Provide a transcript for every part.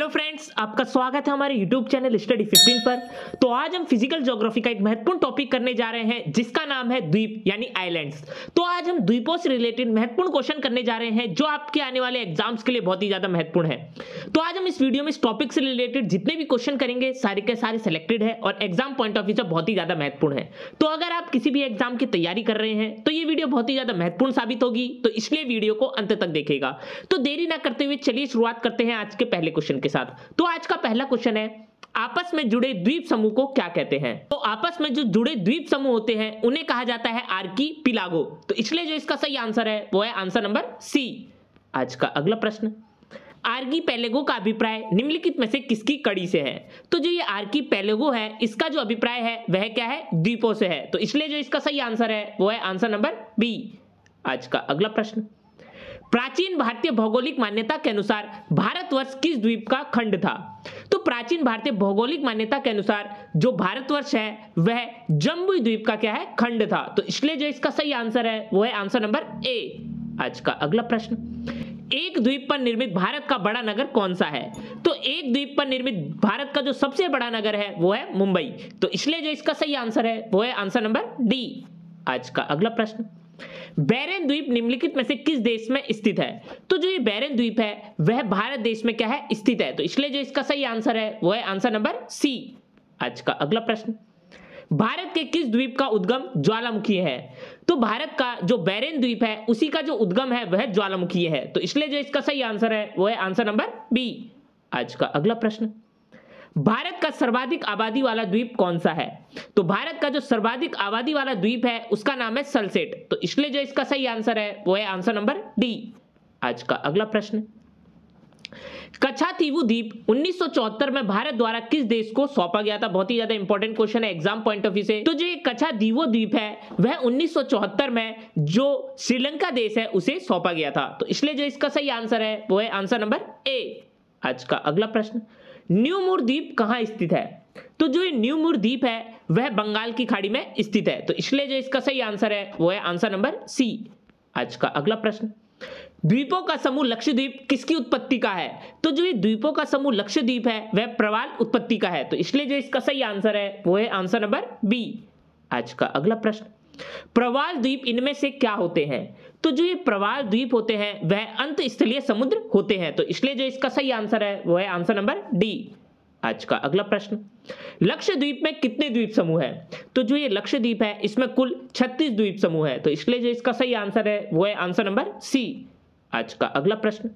Hello friends, आपका स्वागत है हमारे यूट्यूब चैनल स्टडी 15 पर। तो आज हम फिजिकल ज्योग्राफी का एक महत्वपूर्ण टॉपिक करने जा रहे हैं जिसका नाम है द्वीप यानी आइलैंड्स। तो आज हम द्वीपों से रिलेटेड महत्वपूर्ण क्वेश्चन करने जा रहे हैं जो आपके आने वाले एग्जाम्स के लिए बहुत ही ज्यादा महत्वपूर्ण है। तो आज हम इस वीडियो में इस टॉपिक से रिलेटेड जितने भी क्वेश्चन करेंगे सारे के सारे सिलेक्टेड है और एग्जाम पॉइंट ऑफ व्यू से बहुत ही ज्यादा महत्वपूर्ण है। तो अगर आप किसी भी एग्जाम की तैयारी कर रहे हैं तो ये वीडियो बहुत ही ज्यादा महत्वपूर्ण साबित होगी, तो इसलिए वीडियो को अंत तक देखेगा। तो देरी ना करते हुए चलिए शुरुआत करते हैं आज के पहले क्वेश्चन के साथ। तो आज का पहला क्वेश्चन है, आपस में जुड़े द्वीप समूह को क्या कहते हैं? तो आपस में जो जुड़े द्वीप समूह होते हैं उन्हें कहा जाता है आर्कीपिलागो। तो इसलिए जो इसका सही आंसर है वो है आंसर नंबर सी। आज का अगला प्रश्न, आर्कीपेलागो का अभिप्राय निम्नलिखित में से किसकी कड़ी से है? तो जो ये आर्कीपेलागो है इसका जो अभिप्राय है वह क्या है? द्वीपों से है। तो इसलिए जो इसका सही आंसर है वो है आंसर नंबर बी। आज का अगला प्रश्न, प्राचीन भारतीय भौगोलिक मान्यता के अनुसार भारतवर्ष किस द्वीप का खंड था? तो प्राचीन भारतीय भौगोलिक मान्यता के अनुसार जो भारतवर्ष है वह जम्बू द्वीप का क्या है? खंड था। तो इसलिए जो इसका सही आंसर है वो है आंसर नंबर ए। आज का अगला प्रश्न, एक द्वीप पर निर्मित भारत का बड़ा नगर कौन सा है? तो एक द्वीप पर निर्मित भारत का जो सबसे बड़ा नगर है वो है मुंबई। तो इसलिए जो इसका सही आंसर है वो है आंसर नंबर डी। आज का अगला प्रश्न, बैरन द्वीप निम्नलिखित में से किस देश में स्थित है? तो जो ये बैरन द्वीप है वह भारत देश में क्या है? स्थित है। तो इसलिए जो इसका सही आंसर है वो है आंसर नंबर सी। आज का अगला प्रश्न, भारत के किस द्वीप का उद्गम ज्वालामुखी है? तो भारत का जो बैरन द्वीप है उसी का जो उद्गम है वह ज्वालामुखी है। तो इसलिए जो इसका सही आंसर है वो है आंसर नंबर बी। आज का अगला प्रश्न, भारत का सर्वाधिक आबादी वाला द्वीप कौन सा है? तो भारत का जो सर्वाधिक आबादी वाला द्वीप है उसका नाम है सलसेट। तो इसलिए जो इसका सही आंसर है वो है आंसर नंबर डी। आज का अगला प्रश्न, कच्छातीवु द्वीप 1974 में भारत द्वारा किस देश को सौंपा गया था? बहुत ही ज्यादा इंपॉर्टेंट क्वेश्चन है एग्जाम पॉइंट ऑफ व्यू से। तो जो ये कच्छातीवु द्वीप है वह 1974 में जो श्रीलंका देश है उसे सौंपा गया था। तो इसलिए जो इसका सही आंसर है वो है आंसर नंबर ए। आज का अगला प्रश्न, न्यू मूर द्वीप कहां स्थित है? तो जो ये न्यू मूर द्वीप है वह बंगाल की खाड़ी में स्थित है। तो इसलिए जो इसका सही आंसर है वो है आंसर नंबर सी। आज का अगला प्रश्न, द्वीपों का समूह लक्षद्वीप किसकी उत्पत्ति का है? तो जो ये द्वीपों का समूह लक्षद्वीप है वह प्रवाल उत्पत्ति का है। तो इसलिए जो इसका सही आंसर है वो है आंसर नंबर बी। आज का अगला प्रश्न, प्रवाल द्वीप इनमें से क्या होते हैं? तो जो ये प्रवाल द्वीप होते हैं वह अंतस्थलीय समुद्र होते हैं। तो इसलिए जो इसका सही आंसर है वो है आंसर नंबर डी। आज का अगला प्रश्न, लक्षद्वीप में कितने द्वीप समूह है? तो जो ये लक्षद्वीप है इसमें कुल 36 द्वीप समूह है। तो इसलिए जो इसका सही आंसर है वो है आंसर नंबर सी। आज का अगला प्रश्न,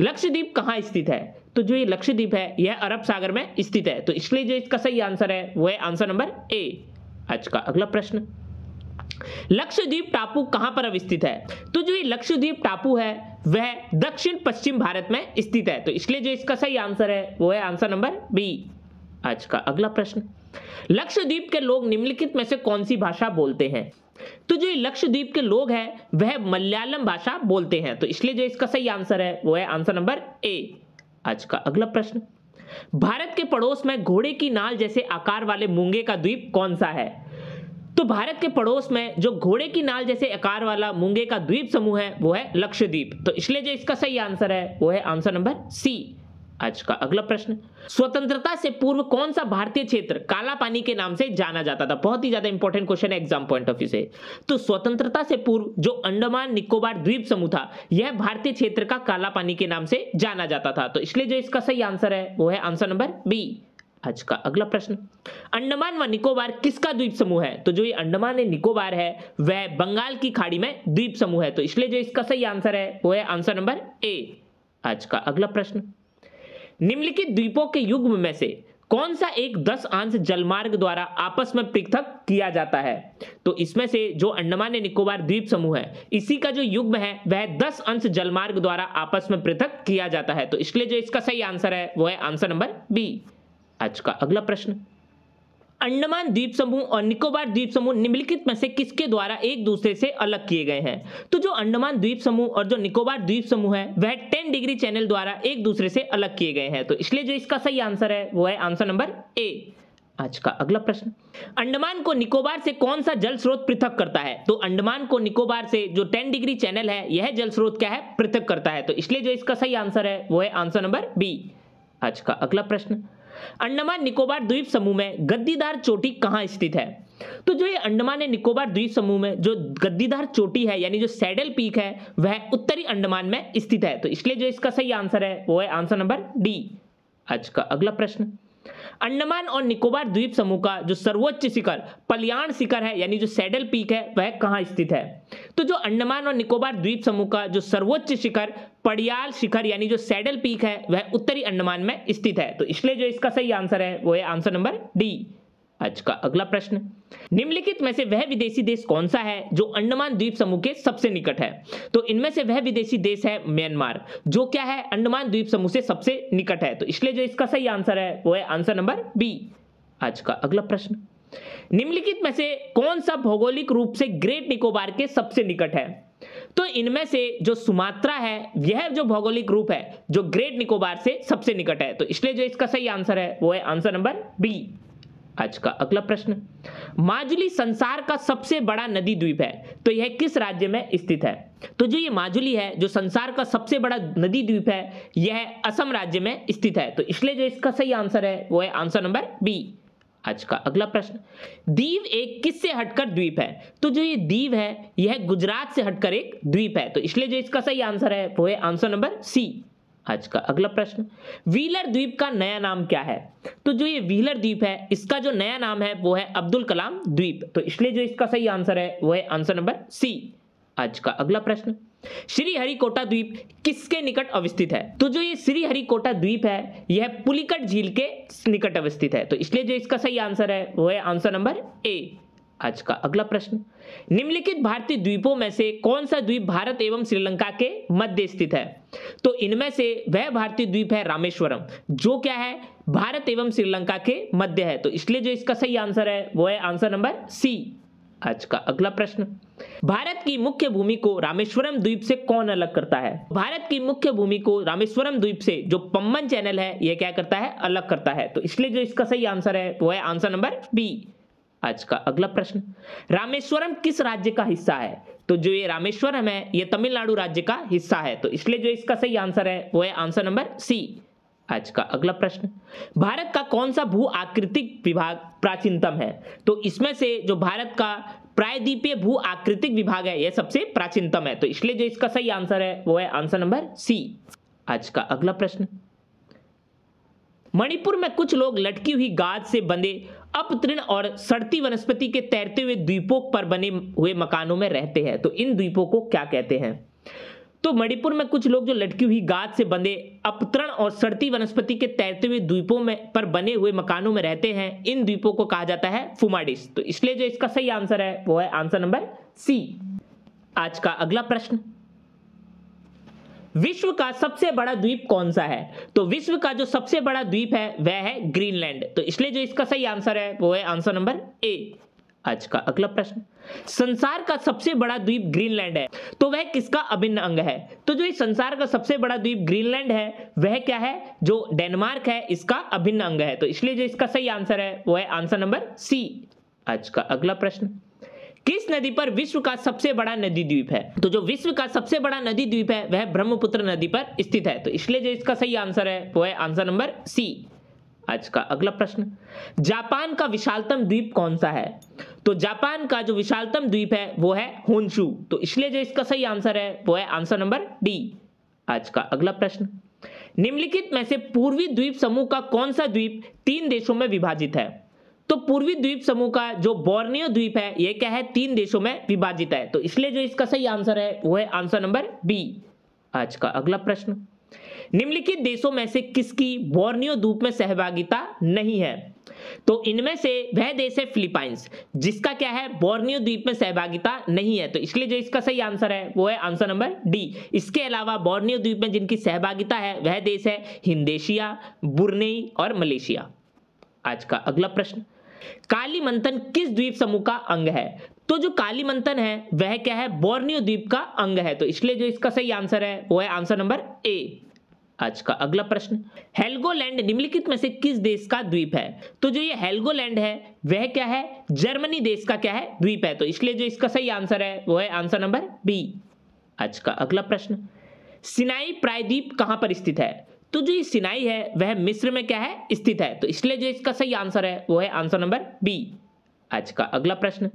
लक्षद्वीप कहां स्थित है? तो जो ये लक्षद्वीप है यह अरब सागर में स्थित है। तो इसलिए जो इसका सही आंसर है वो है आंसर नंबर ए। आज का अगला प्रश्न, लक्षद्वीप टापू कहां पर अवस्थित है? तो जो ये लक्षद्वीप टापू है वह दक्षिण पश्चिम भारत में स्थित है। तो इसलिए जो इसका सही आंसर है वो है आंसर नंबर बी। आज का अगला प्रश्न, लक्षद्वीप के लोग निम्नलिखित में से कौन सी भाषा बोलते हैं? तो जो ये लक्षद्वीप के लोग हैं वह मलयालम भाषा बोलते हैं। तो इसलिए जो इसका सही आंसर है वो है आंसर नंबर ए। आज का अगला प्रश्न, भारत के पड़ोस में घोड़े की नाल जैसे आकार वाले मूंगे का द्वीप कौन सा है? तो भारत के पड़ोस में जो घोड़े की नाल जैसे आकार वाला मूंगे का द्वीप समूह है वो है लक्षद्वीप। तो इसलिए जो इसका सही आंसर है वो है आंसर नंबर सी। आज का अगला प्रश्न, स्वतंत्रता से पूर्व कौन सा भारतीय क्षेत्र काला पानी के नाम से जाना जाता था? बहुत ही ज्यादा इंपॉर्टेंट क्वेश्चन है एग्जाम पॉइंट ऑफ व्यू से। तो स्वतंत्रता से पूर्व जो अंडमान निकोबार द्वीप समूह था यह भारतीय क्षेत्र का काला पानी के नाम से जाना जाता था। तो इसलिए जो इसका सही आंसर है वो है आंसर नंबर बी। आज का अगला प्रश्न, अंडमान व निकोबार किसका द्वीप समूह है? तो जो ये अंडमान एंड निकोबार है वह बंगाल की खाड़ी में द्वीप समूह है। तो इसलिए जो इसका सही आंसर है वो है आंसर नंबर ए। आज का अगला प्रश्न, निम्नलिखित द्वीपों के युग्म में से कौन सा एक 10 अंश जलमार्ग द्वारा आपस में पृथक किया जाता है? तो इसमें से जो अंडमान एंड निकोबार द्वीप समूह है इसी का जो युग्म है वह 10 अंश जलमार्ग द्वारा आपस में पृथक किया जाता है। तो इसलिए जो इसका सही आंसर है वो है आंसर नंबर बी। आज का अगला प्रश्न, अंडमान द्वीप समूह और निकोबार द्वीप समूह निम्नलिखित में से किसके द्वारा एक दूसरे से अलग किए गए हैं? तो जो अंडमान द्वीप समूह और जो निकोबार द्वीप समूह है वह 10 डिग्री चैनल द्वारा एक दूसरे से अलग किए गए हैं। तो इसलिए जो इसका सही आंसर है वो है आंसर नंबर ए। आज का अगला प्रश्न, अंडमान को निकोबार से कौन सा जल स्रोत पृथक करता है? तो अंडमान को निकोबार से जो 10 डिग्री चैनल है यह जल स्रोत क्या है? पृथक करता है। तो इसलिए जो इसका सही आंसर है वो है आंसर नंबर बी। आज का अगला प्रश्न, अंडमान निकोबार द्वीप समूह में गद्दीदार चोटी कहां स्थित है? तो जो ये अंडमान एंड निकोबार द्वीप समूह में जो गद्दीदार चोटी है यानी जो सैडल पीक है वह उत्तरी अंडमान में स्थित है। तो इसलिए जो इसका सही आंसर है वो है आंसर नंबर डी। आज का अगला प्रश्न, अंडमान और निकोबार द्वीप समूह का जो सर्वोच्च शिखर पलियान शिखर है यानी जो सैडल पीक है वह कहां स्थित है? तो जो अंडमान और निकोबार द्वीप समूह का जो सर्वोच्च शिखर पड़ियाल शिखर यानी जो सैडल पीक है वह उत्तरी अंडमान में स्थित है। तो इसलिए जो इसका सही आंसर है वो है आंसर नंबर डी। आज का अगला प्रश्न, निम्नलिखित में से वह विदेशी देश कौन सा है जो अंडमान द्वीप समूह के सबसे निकट है? तो इनमें से वह विदेशी देश है म्यांमार, जो क्या है अंडमान द्वीप समूह से सबसे निकट है। तो इसलिए जो इसका सही आंसर है वो है आंसर नंबर बी। आज का अगला प्रश्न, निम्नलिखित में से कौन सा भौगोलिक रूप से ग्रेट निकोबार के सबसे निकट है? तो इनमें से जो सुमात्रा है यह जो भौगोलिक रूप है जो ग्रेट निकोबार से सबसे निकट है। तो इसलिए जो इसका सही आंसर है वो है आंसर नंबर बी। आज का अगला प्रश्न, माजुली संसार का सबसे बड़ा नदी द्वीप है, तो यह किस राज्य में स्थित है? तो जो ये माजुली है जो संसार का सबसे बड़ा नदी द्वीप है यह असम राज्य में स्थित है। तो इसलिए जो इसका सही आंसर है वो है आंसर नंबर बी। आज का अगला प्रश्न, दीव एक किससे हटकर द्वीप है? तो जो ये दीव है यह गुजरात से हटकर एक द्वीप है। तो इसलिए जो इसका सही आंसर है वो है आंसर नंबर सी। आज का अगला प्रश्न, व्हीलर द्वीप का नया नाम क्या है? तो जो ये व्हीलर द्वीप है इसका जो नया नाम है वो है अब्दुल कलाम द्वीप। तो इसलिए जो इसका सही आंसर है वो है आंसर नंबर सी। आज का अगला प्रश्न, श्रीहरिकोटा द्वीप किसके निकट अवस्थित है? तो जो ये श्रीहरिकोटा द्वीप है यह पुलिकट झील के निकट अवस्थित है। तो इसलिए जो इसका सही आंसर है वो है आंसर नंबर ए। आज का अगला प्रश्न, निम्नलिखित भारतीय द्वीपों में से कौन सा द्वीप भारत एवं श्रीलंका के मध्य स्थित है? तो इनमें से वह भारतीय द्वीप है रामेश्वरम, जो क्या है भारत एवं श्रीलंका के मध्य है। तो इसलिए जो इसका सही आंसर है वो है आंसर नंबर सी। आज का अगला प्रश्न, भारत की मुख्य भूमि को रामेश्वरम द्वीप से कौन अलग करता है? भारत की मुख्य भूमि को रामेश्वरम द्वीप से जो पम्बन चैनल है यह क्या करता है? अलग करता है। तो इसलिए जो इसका सही आंसर है वो है आंसर नंबर बी। आज का अगला प्रश्न, रामेश्वरम किस राज्य का हिस्सा है? तो जो ये रामेश्वरम है ये तमिलनाडु राज्य का हिस्सा है। तो इसलिए जो इसका सही आंसर है वो है आंसर नंबर सी। आज का अगला प्रश्न, भारत का कौन सा भू आकृतिक विभाग प्राचीनतम है? तो इसमें से जो भारत का प्रायद्वीपीय भू आकृतिक विभाग है यह सबसे प्राचीनतम है। तो इसलिए जो इसका सही आंसर है वो है आंसर नंबर सी। आज का अगला प्रश्न, मणिपुर में कुछ लोग लटकी हुई गाद से बंधे अपतृण और सड़ती वनस्पति के तैरते हुए द्वीपों पर बने हुए मकानों में रहते हैं। तो इन द्वीपों को क्या कहते हैं? तो मणिपुर में कुछ लोग जो लटकी हुई गाद से बंधे अपतरण और सड़ती वनस्पति के तैरते हुए द्वीपों में पर बने हुए मकानों में रहते हैं, इन द्वीपों को कहा जाता है फुमाडिस। तो इसलिए जो इसका सही आंसर है वो है आंसर नंबर सी। आज का अगला प्रश्न, विश्व का सबसे बड़ा द्वीप कौन सा है? तो विश्व का जो सबसे बड़ा द्वीप है वह है ग्रीनलैंड। तो इसलिए जो इसका सही आंसर है वो है आंसर नंबर ए। आज का अगला प्रश्न, संसार का सबसे बड़ा द्वीप ग्रीनलैंड है, तो वह किसका अभिन्न अंग है? तो जो इस संसार का सबसे बड़ा द्वीप ग्रीनलैंड है वह क्या है? जो डेनमार्क है इसका अभिन्न अंग है। तो इसलिए जो इसका सही आंसर है वो है आंसर नंबर सी। आज का अगला प्रश्न, किस नदी पर विश्व का सबसे बड़ा नदी द्वीप है? तो जो विश्व का सबसे बड़ा नदी द्वीप है वह ब्रह्मपुत्र नदी पर स्थित है। तो इसलिए जो इसका सही आंसर है वो है आंसर नंबर सी। आज का अगला प्रश्न, जापान का विशालतम द्वीप कौन सा है? तो जापान का जो विशालतम द्वीप है वो है होन्शु। तो इसलिए जो इसका सही आंसर है वो है आंसर नंबर डी। आज का अगला प्रश्न, निम्नलिखित में से पूर्वी द्वीप समूह का कौन सा द्वीप 3 देशों में विभाजित है? तो पूर्वी द्वीप समूह का जो बोर्नियो द्वीप है यह क्या है? 3 देशों में विभाजित है। तो इसलिए जो इसका सही आंसर है वो है आंसर नंबर बी। आज का अगला प्रश्न, निम्नलिखित देशों में से किसकी बोर्नियो द्वीप में सहभागिता नहीं है? तो इनमें से वह देश है फिलीपाइंस, जिसका क्या है? बोर्नियो द्वीप में सहभागिता नहीं है। तो इसलिए जो इसका सही आंसर है वो है आंसर नंबर डी। इसके अलावा बोर्नियो द्वीप में जिनकी सहभागिता है वह देश है हिंदेशिया, बुर्नेई और मलेशिया। आज का अगला प्रश्न, कालीमंथन किस द्वीप समूह का अंग है? तो जो कालीमंथन है वह क्या है? बोर्नियो द्वीप का अंग है। तो इसलिए जो इसका सही आंसर है वो है आंसर नंबर ए। आज का अगला प्रश्न, हेल्गोलैंड निम्नलिखित में से किस देश का द्वीप है? तो जो ये हेल्गोलैंड है वह क्या है? जर्मनी देश का क्या है? द्वीप है। तो इसलिए जो इसका सही आंसर है वो है आंसर नंबर बी। आज का अगला प्रश्न, सिनाई प्रायद्वीप कहां पर स्थित है? तो जो ये सिनाई है वह मिस्र में क्या है, स्थित है। तो इसलिए जो इसका सही आंसर है वो है आंसर नंबर बी। आज का अगला प्रश्न,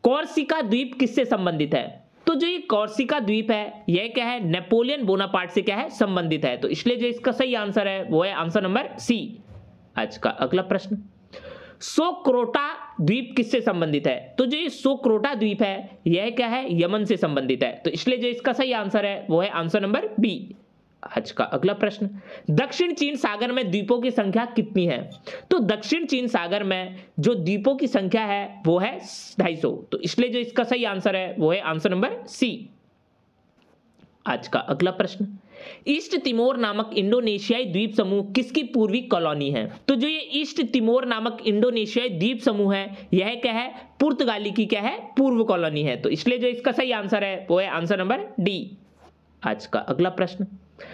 कॉर्सिका द्वीप किससे संबंधित है? तो जो ये कॉर्सिका द्वीप है यह क्या है, नेपोलियन बोनापार्ट से क्या है, संबंधित है। तो इसलिए जो इसका सही आंसर है वो है आंसर नंबर सी। आज का अगला प्रश्न, सोक्रोटा द्वीप किससे संबंधित है? तो जो ये सोक्रोटा द्वीप है यह क्या है, यमन से संबंधित है। तो इसलिए जो इसका सही आंसर है वो है आंसर नंबर बी। आज का अगला प्रश्न, दक्षिण चीन सागर में द्वीपों की संख्या कितनी है? तो दक्षिण चीन सागर में जो द्वीपों की संख्या है वो है 250। तो इसलिए जो इसका सही आंसर है वो है आंसर नंबर सी। आज का अगला प्रश्न, ईस्ट तिमोर नामक इंडोनेशियाई द्वीप समूह किसकी पूर्वी कॉलोनी है? तो जो ये ईस्ट तिमोर नामक इंडोनेशियाई द्वीप समूह है यह क्या है, पुर्तगाली की क्या है, पूर्व कॉलोनी है। तो इसलिए जो इसका सही आंसर है वो है आंसर नंबर डी। आज का अगला प्रश्न,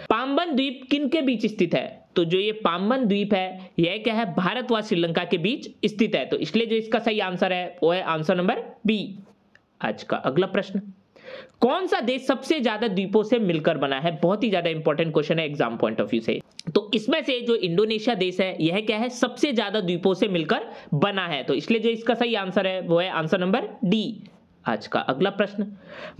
पाम्बन द्वीप किन के बीच स्थित है? तो जो ये पाम्बन द्वीप है यह क्या है, भारत व श्रीलंका के बीच स्थित है। तो इसलिए जो इसका सही आंसर है वो है आंसर नंबर बी। आज का अगला प्रश्न, कौन सा देश सबसे ज्यादा द्वीपों से मिलकर बना है? बहुत ही ज्यादा इंपॉर्टेंट क्वेश्चन है एग्जाम पॉइंट ऑफ व्यू से। तो इसमें से जो इंडोनेशिया देश है यह क्या है, सबसे ज्यादा द्वीपों से मिलकर बना है। तो इसलिए जो इसका सही आंसर है वो है आंसर नंबर डी। आज का अगला प्रश्न,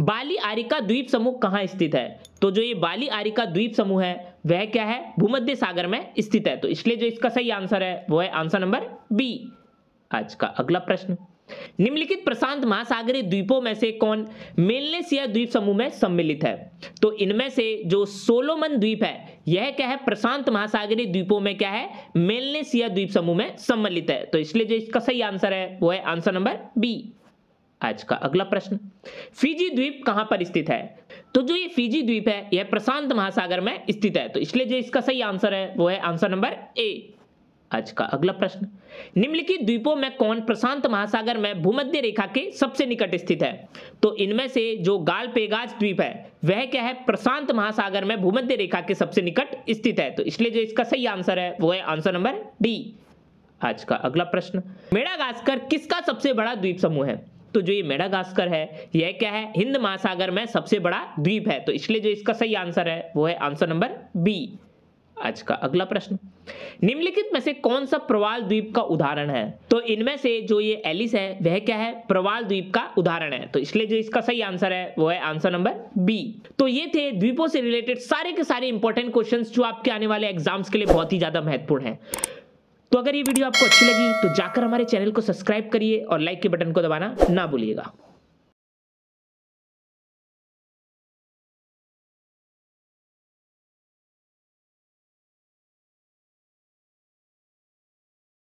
बाली आरिका द्वीप समूह कहां स्थित है? तो जो ये बाली आरिका द्वीप समूह है वह क्या है, भूमध्य सागर में स्थित है। तो इसलिए जो इसका सही आंसर है वो है आंसर नंबर बी। आज का अगला प्रश्न, निम्नलिखित प्रशांत महासागरीय द्वीपों में से कौन मेलनेसिया द्वीप समूह में सम्मिलित है? तो इनमें से जो सोलोमन द्वीप है यह क्या है, प्रशांत महासागरीय द्वीपों में क्या है, मेलनेसिया द्वीप समूह में सम्मिलित है। तो इसलिए जो इसका सही आंसर है वो है आंसर नंबर बी। आज का अगला प्रश्न, फिजी द्वीप कहां पर स्थित है? तो जो ये फिजी द्वीप है यह प्रशांत महासागर में स्थित है। तो इसलिए जो इसका सही आंसर है वो है आंसर नंबर ए। आज का अगला प्रश्न, निम्नलिखित द्वीपों में कौन प्रशांत महासागर में भूमध्य रेखा के सबसे निकट स्थित है? तो इनमें से जो गालपेगास द्वीप है वह क्या है, प्रशांत महासागर में भूमध्य रेखा के सबसे निकट स्थित है। तो इसलिए जो इसका सही आंसर है वो है आंसर नंबर डी। आज का अगला प्रश्न, मेडागास्कर किसका सबसे बड़ा द्वीप समूह है? तो जो ये मेडागास्कर है यह क्या है, हिंद महासागर में सबसे बड़ा द्वीप है। तो इसलिए जो इसका सही आंसर है वो है आंसर नंबर बी। आज का अगला प्रश्न, निम्नलिखित में से कौन सा प्रवाल द्वीप का उदाहरण है? तो इनमें से जो ये एलिस है वह क्या है, प्रवाल द्वीप का उदाहरण है। तो इसलिए जो इसका सही आंसर है वो है आंसर नंबर बी। तो ये थे द्वीपों से रिलेटेड सारे के सारे इंपॉर्टेंट क्वेश्चंस जो आपके आने वाले एग्जाम्स के लिए बहुत ही ज्यादा महत्वपूर्ण है। तो अगर ये वीडियो आपको अच्छी लगी तो जाकर हमारे चैनल को सब्सक्राइब करिए और लाइक के बटन को दबाना ना भूलिएगा।